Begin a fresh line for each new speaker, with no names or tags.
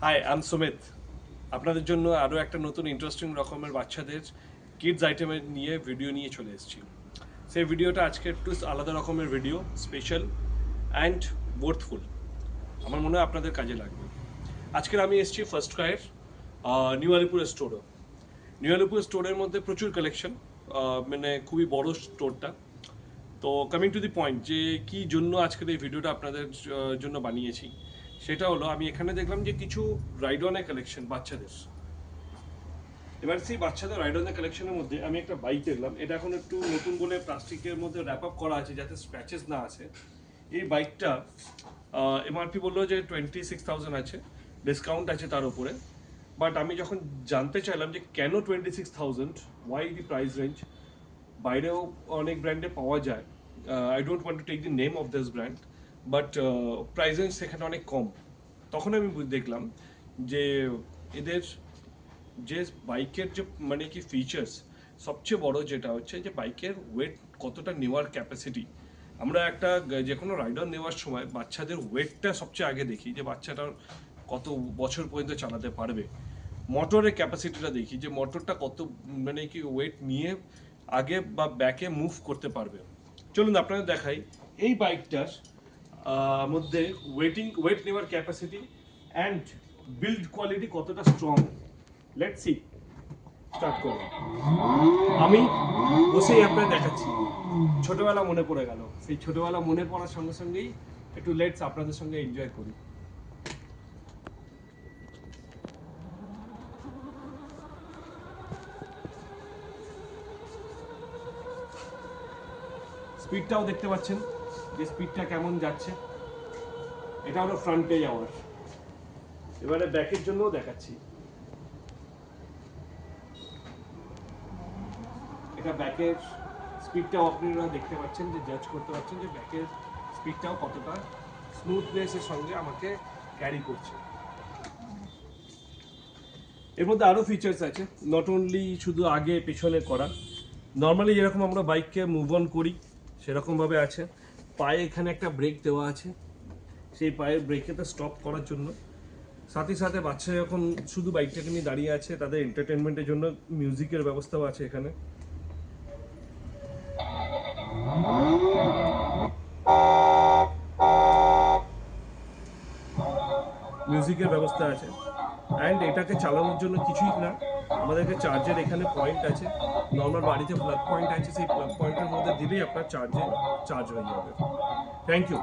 High, I am Sumit. আপনাদের জন্য আরও একটা নতুন ইন্টারেস্টিং রকমের বাচ্চাদের কিডস আইটেমের নিয়ে ভিডিও নিয়ে চলে এসেছি। সেই ভিডিওটা আজকে একটু আলাদা রকমের ভিডিও, স্পেশাল অ্যান্ড ওয়ার্থফুল। আমার মনে হয় আপনাদের কাজে লাগবে। আজকের আমি এসেছি ফার্স্ট ক্রাইয়ের নিউ আলিপুর স্টোরও। নিউ আলিপুর স্টোরের মধ্যে প্রচুর কালেকশন, মানে খুবই বড় স্টোরটা। তো কামিং টু দি পয়েন্ট, যে কী জন্য আজকের এই ভিডিওটা আপনাদের জন্য বানিয়েছি, সেটা হলো আমি এখানে দেখলাম যে কিছু রাইডনের কালেকশন বাচ্চাদের। এবার সেই বাচ্চাদের রাইডনের কালেকশনের মধ্যে আমি একটা বাইক দেখলাম। এটা এখন একটু নতুন বলে প্লাস্টিকের মধ্যে র্যাপ আপ করা আছে যাতে স্ক্র্যাচেস না আসে। এই বাইকটা এমআরপি বললো যে 26,000 আছে, ডিসকাউন্ট আছে তার উপরে। বাট আমি যখন জানতে চাইলাম যে কেন 26,000, ওয়াই দি প্রাইস রেঞ্জ, বাইরেও অনেক ব্র্যান্ডে পাওয়া যায়, I don't want to take the name of this brand, but price range সেখানে অনেক কম। তখন আমি দেখলাম যে এদের যে বাইকের যে মানে কি ফিচার্স, সবচেয়ে বড় যেটা হচ্ছে যে বাইকের ওয়েট কতটা নেওয়ার ক্যাপাসিটি। আমরা একটা যে কোনো রাইডার নেওয়ার সময় বাচ্চাদের ওয়েটটা সবচেয়ে আগে দেখি, যে বাচ্চাটার কত বছর পর্যন্ত চালাতে পারবে। মোটরের ক্যাপাসিটিটা দেখি, যে মোটরটা কত মানে কি ওয়েট নিয়ে আগে বা ব্যাকে মুভ করতে পারবে। চলুন আপনাদের দেখাই এই বাইকটার মধ্যে ওয়েট নেওয়ার ক্যাপাসিটি অ্যান্ড বিল্ড কোয়ালিটি কতটা স্ট্রং। লেটস সি, স্টার্ট করব। আমি বসেই আপনাদের দেখাচ্ছি, ছোটবেলা মনে পড়ে গেল। সেই ছোটবেলা মনে পড়ার সঙ্গে সঙ্গেই একটু লেটস আপনাদের সঙ্গে এনজয় করি। স্পিডটাও দেখতে পাচ্ছেন যে স্পিডটা কেমন যাচ্ছে। এটা হলো ফ্রন্টে যাওয়ার। এবারে ব্যাকের জন্যও দেখাচ্ছি। এটা ব্যাকের স্পিডটাও আপনারা দেখতে পাচ্ছেন, যে জাজ করতে পারছেন যে ব্যাকের স্পিডটাও কতটা স্মুথনেসের সঙ্গে আমাকে ক্যারি করছে। এর মধ্যে আরও ফিচার্স আছে, নট অনলি শুধু আগে পেছনে করা। নর্মালি যেরকম আমরা বাইককে মুভ অন করি সেরকমভাবে আছে। পায়ে এখানে একটা ব্রেক দেওয়া আছে, সেই পায়ের ব্রেকেতে স্টপ করার জন্য। সাথে সাথে বাচ্চা যখন শুধু বাইকটাকে নিয়ে দাঁড়িয়ে আছে, তাদের এন্টারটেনমেন্টের জন্য মিউজিকের ব্যবস্থাও আছে এখানে। মিউজিকের ব্যবস্থা আছে। অ্যান্ড এটাকে চালানোর জন্য কিছুই না, আমাদেরকে চার্জের এখানে পয়েন্ট আছে। নর্মাল বাড়িতে প্লাগ পয়েন্ট আছে, সেই প্লাগ পয়েন্টের মধ্যে দিলেই আপনার চার্জ হয়ে যাবে। Thank you.